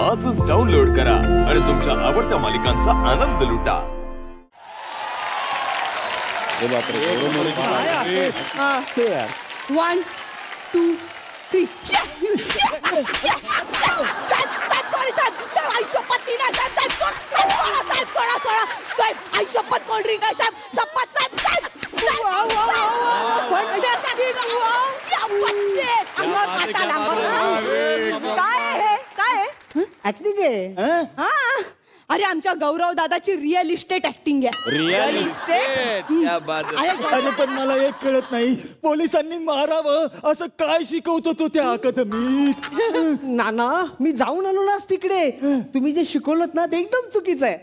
आजच डाउनलोड करा आणि तुमच्या आवडत्या मालिकांचा आनंद लुटा. 1 2 3 ऍक्टिंग आहे. अरे आमच्या गौरव दादाची रिअल इस्टेट ऍक्टिंग आहे. Real estate. अरे पण मला एक कळत नाही, पोलिसांनी मारावं असं काय शिकवतो तो त्या अकादमीत? नाना मी जाऊन आलो ना तिकडे. तुम्ही जे शिकवलत ना ते एकदम चुकीचं आहे.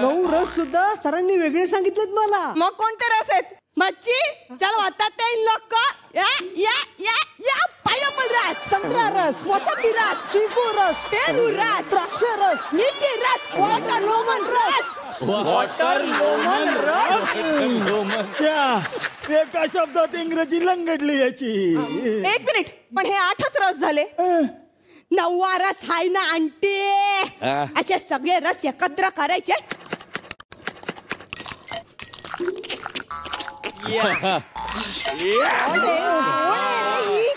9 रस सुद्धा सरांनी वेगळे सांगितलेत मला. मग कोणते रस आहेत? मच्छी चलो आता ते लोक या या या या पाइनएपल रस, संत्रा रस, मोसंबी रस, चिकू रस, पेरू रस, द्राक्ष रस, लीची रस, वॉटर लोमन रस. वॉटर लोमन रस. एका शब्दात इंग्रजी लंगडली याची. एक मिनिट, पण हे 8च रस झाले. 9वा रस हाय ना आंटी. असे सगळे रस एकत्र करायचे.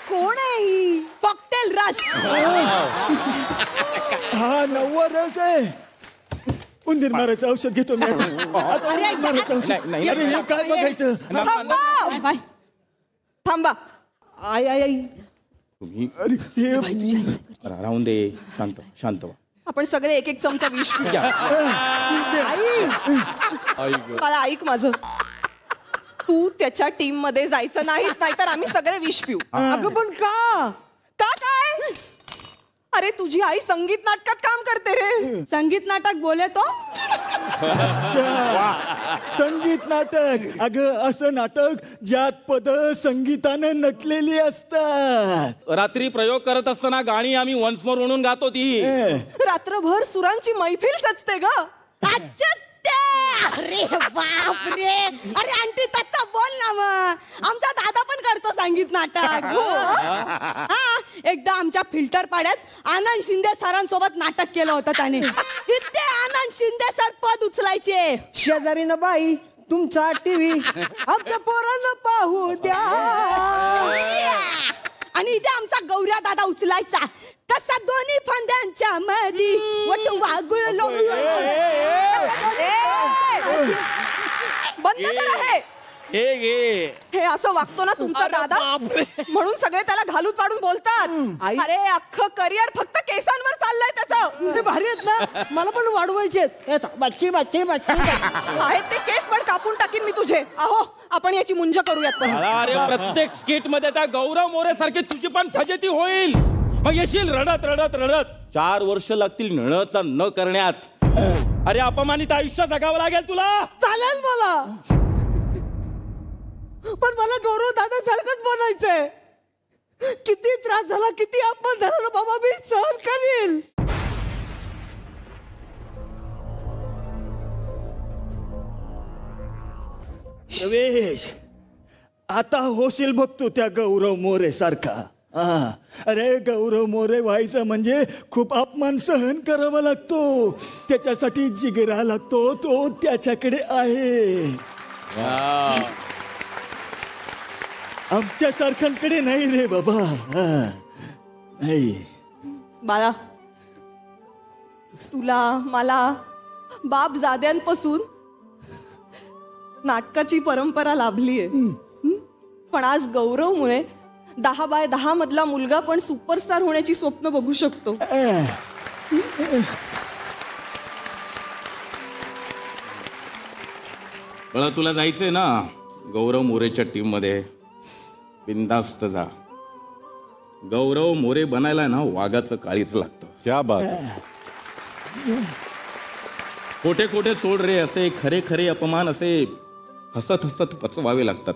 कोण आहे ही? कॉकटेल रस. हा 9वा रस आहे. उंदीर मारायचं औषध घेतो मी आता. उंदीर मारायचं औषध. अरे हे काय बघायचं? थांबा. आई आई आई तुम्ही अरे हे राहून दे. शांत शांत व्हा. आपण सगळे एक एक चमचा विष पिऊया. आई मला ऐक माझं. तू त्याच्या टीम मध्ये जायचं नाहीस, नाहीतर आम्ही सगळे विष पिऊ. अगं पण का? का काय? अरे तुझी आई संगीत नाटकात काम करते रे. संगीत नाटक बोले तो. संगीत नाटक. अगं असं नाटक ज्यात पद संगीताने नटलेली असतात. रात्री प्रयोग करत असताना गाणी आम्ही वन्स मोर म्हणून गातो ती. रात्रभर सुरांची मैफिल सजते ग. अरे बाप रे. अरे आंटी तत्ता बोल ना मग. आमचा दादा पण करतो संगीत नाटक. एकदा आमच्या फिल्टर पाड्यात आनंद शिंदे सरांसोबत नाटक केलं होतं त्याने. इथे आनंद शिंदे सर पद उचलायचे. शेजारी ना बाई तुमचा टीव्ही आमच्या पोरांना पाहू द्या. आणि इथे आमचा गौऱ्या दादा उचलायचा. तसा दोन्ही फांद्यांच्या मधी वटू वागुळलो. बंद करा हे असं वागतो ना तुमचा दादा, म्हणून सगळे त्याला घालून पाडून बोलतात. अरे अख्खं करिअर फक्त केसांवर चाललंय त्याचं. ते भारी आहेत ना, मला पण वाढवायचे बच्ची बच्ची बच्ची आहेत ते केस पण कापून टाकीन मी तुझे. अहो आपण याची मुंज करूयात. अरे प्रत्येक स्किट मध्ये त्या गौरव मोरे सारखी तुझी पण फजिती होईल. मग येशील रडत रडत रडत. 4 वर्ष लागतील नळचा न करण्यात. अरे अपमानित आयुष्य जगावं लागेल तुला. चालेल मला, पण मला गौरव दादा सारखंच बनायचंय. किती त्रास झाला, किती अपमान झाला ना बाबा, मी सहन करील. प्रवेश, आता होशील बघ तू त्या गौरव मोरे सारखा. अरे गौरव मोरे व्हायचं म्हणजे खूप अपमान सहन करावा लागतो. त्याच्यासाठी जिगरा लागतो, तो त्याच्याकडे आहे. आमच्या सारख्यांकडे नाही रे बाबा. नाही बाळा, तुला मला बाप जाद्यांपासून नाटकाची परंपरा लाभलीये. पण आज गौरवमुळे 10x10 मधला मुलगा पण सुपरस्टार होण्याची स्वप्न बघू शकतो. मला तुला जायचंय ना गौरव मोरेच्या टीम मध्ये, बिंदास्त जा. गौरव मोरे बनायला ना वाघाचं काळीच लागतं. क्या बात. खोटे खोटे सोड रे, असे खरे खरे अपमान असे हसत हसत पचवावे लागतात.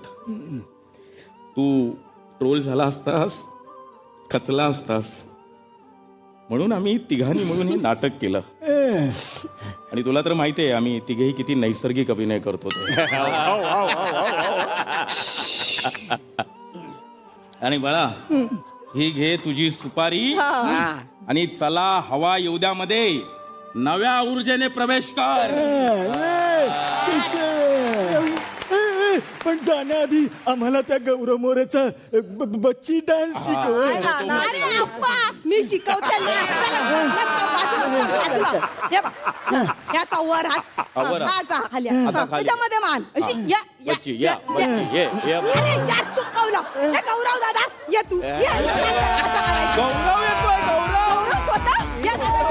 तू ट्रोल झाला असतास, खचला असतास, म्हणून आम्ही तिघांनी मिळून हे नाटक केलं. आणि तुला तर माहिती आहे आम्ही तिघेही किती नैसर्गिक अभिनय करतो. आणि बाळा, ही घे तुझी सुपारी आणि चला हवा येऊद्यामध्ये नव्या ऊर्जेने प्रवेश कर. पण जाण्याआधी आम्हाला त्या गौरव मोरेचा बच्ची डान्स शिकव. अरे अप्पा, मी शिकवते ना. हे बघ, याचा वर हात, हाचा खाली हात. त्याच्यामध्ये मान अशी बच्ची, या, बच्ची, ये. अरे यार चुकवलं. हे गौरव दादा ये तू ये. आता करायचं. गौरव येतोय, गौरव स्वतः या दादा.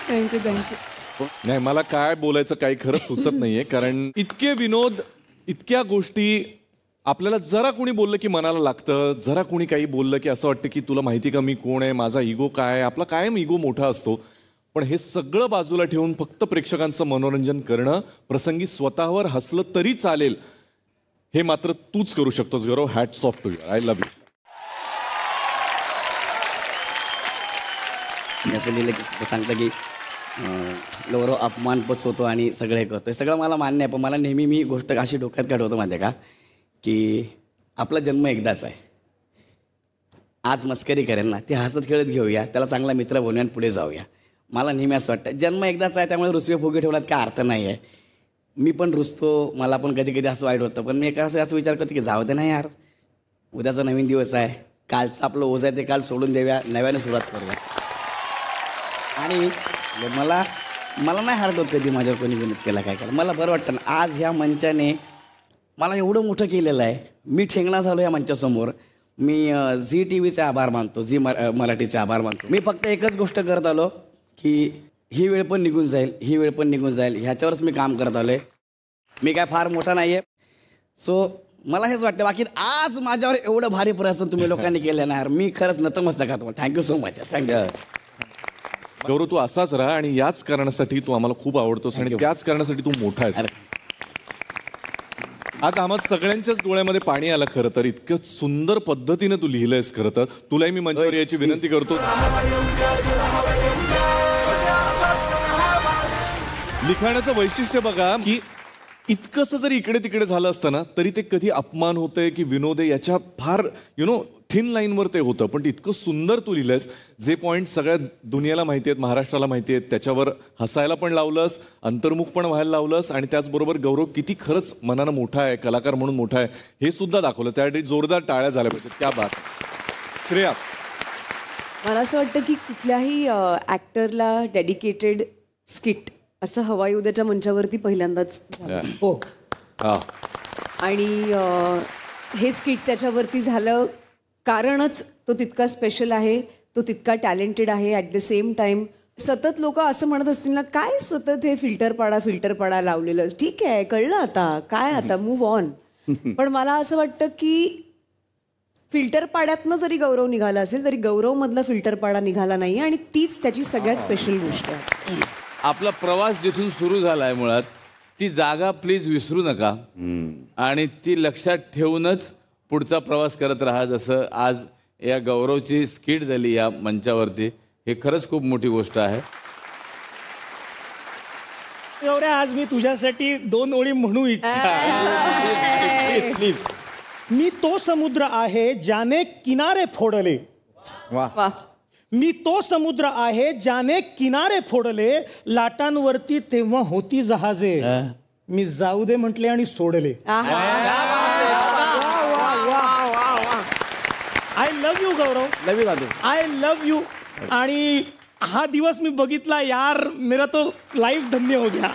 थँक्यू. नाही, मला काय बोलायचं काही खरंच सुचत नाहीये, कारण इतके विनोद, इतक्या गोष्टी आपल्याला जरा कोणी बोललं की मनाला लागतं, जरा कोणी काही बोललं की असं वाटतं की तुला माहिती का मी कोण आहे, माझा इगो काय आहे. आपला कायम इगो मोठा असतो, पण हे सगळं बाजूला ठेवून फक्त प्रेक्षकांचं मनोरंजन करणं, प्रसंगी स्वतःवर हसलं तरी चालेल, हे मात्र तूच करू शकतोस Gaurav. Hats off to you. I love you. असं लिहिलं की सांगतं की गौरव अपमान पसवतो आणि सगळं हे करतो. सगळं मला मान्य आहे, पण मला नेहमी मी गोष्ट अशी डोक्यात काढवतो माहिती आहे का, की आपला जन्म एकदाच आहे. आज मस्करी करेल ना, ती हसत खेळत घेऊया, त्याला चांगला मित्र बनवूया आणि पुढे जाऊया. मला नेहमी असं वाटतं जन्म एकदाच आहे, त्यामुळे रुसवे फुगे ठेवण्यात काय अर्थ नाही आहे. मी पण रुसतो, मला पण कधी कधी असं वाईट होतं, पण मी एका असं विचार करतो की जाऊ दे ना यार, उद्याचा नवीन दिवस आहे, कालचं आपलं ओझ आहे ते काल सोडून देऊया, नव्याने सुरुवात करूया. आणि मला नाही हर्ट होत कधी माझ्यावर कोणी विनोद केला काय केलं. मला बरं वाटतं ना, आज ह्या मंचाने मला एवढं मोठं केलेलं आहे. मी ठेंगणा झालो या मंचासमोर. मी झी टी व्हीचे आभार मानतो, मराठीचे आभार मानतो. मी फक्त एकच गोष्ट करत आलो की ही वेळ पण निघून जाईल, ही वेळ पण निघून जाईल, ह्याच्यावरच मी काम करत आलो आहे. मी काय फार मोठा नाही आहे. सो मला हेच वाटतं, बाकी आज माझ्यावर एवढं भारी प्रयत्न तुम्ही लोकांनी केलं ना यार, मी खरंच नतमस्तक आहे तुम्हाला. Thank you so much. थँक्यू गौरव, तू असाच राहा आणि याच कारणासाठी तू आम्हाला खूप आवडतोस आणि त्याच कारणासाठी तू मोठा आहेस. आता आम्हाला सगळ्यांच्याच डोळ्यामध्ये पाणी आलं खरं तर. इतकं सुंदर पद्धतीने तू लिहिलंयस खरं तर. तुलाही मी मंचावर याची विनंती करतो. लिखाणाचं वैशिष्ट्य बघा की इतकंसं जरी इकडे तिकडे झालं असतं ना, तरी ते कधी अपमान होतंय की विनोद आहे याच्या फार थिन लाईनवर ते होतं. पण इतकं सुंदर तू लिहिलंयस, जे पॉईंट सगळ्या दुनियाला माहिती आहेत, महाराष्ट्राला माहिती आहेत, त्याच्यावर हसायला पण लावलंस, अंतर्मुख पण व्हायला लावलंस, आणि त्याचबरोबर गौरव किती खरंच मनानं मोठा आहे, कलाकार म्हणून मोठा आहे हे सुद्धा दाखवलं. त्यासाठी जोरदार टाळ्या झाल्या पाहिजेत. त्या बात. श्रेया, मला असं वाटतं की कुठल्याही ॲक्टरला डेडिकेटेड स्किट असं हवाई उद्याच्या मंचावरती पहिल्यांदाच झालं. हो. आणि हे स्किट त्याच्यावरती झालं कारणच तो तितका स्पेशल आहे, तो तितका टॅलेंटेड आहे. ॲट द सेम टाईम सतत लोक असं म्हणत असतील ना, काय सतत हे फिल्टर पाडा लावलेलं, ठीक आहे कळलं आता, काय आता मूव ऑन. पण मला असं वाटतं की फिल्टर पाड्यातनं जरी गौरव निघाला असेल तरी गौरवमधला फिल्टर पाडा निघाला नाही, आणि तीच त्याची सगळ्यात स्पेशल गोष्ट आहे. आपला प्रवास जिथून सुरू झालाय, मुळात ती जागा प्लीज विसरू नका आणि ती लक्षात ठेवूनच पुढचा प्रवास करत राहा. जसं आज या गौरवची स्किट झाली या मंचावरती, हे खरंच खूप मोठी गोष्ट आहे. एवढ्या आज मी तुझ्यासाठी 2 ओळी म्हणू इच्छितो. प्लीज. मी तो समुद्र आहे ज्याने किनारे फोडले. वा. मी तो समुद्र आहे ज्याने किनारे फोडले, लाटांवरती तेव्हा होती जहाजे, मी जाऊ दे म्हटले आणि सोडले. I love you Gaurav. Love you Dadu. I love you. आणि हा दिवस मी बघितला यार, मेरा तो लाईफ धन्य हो गया.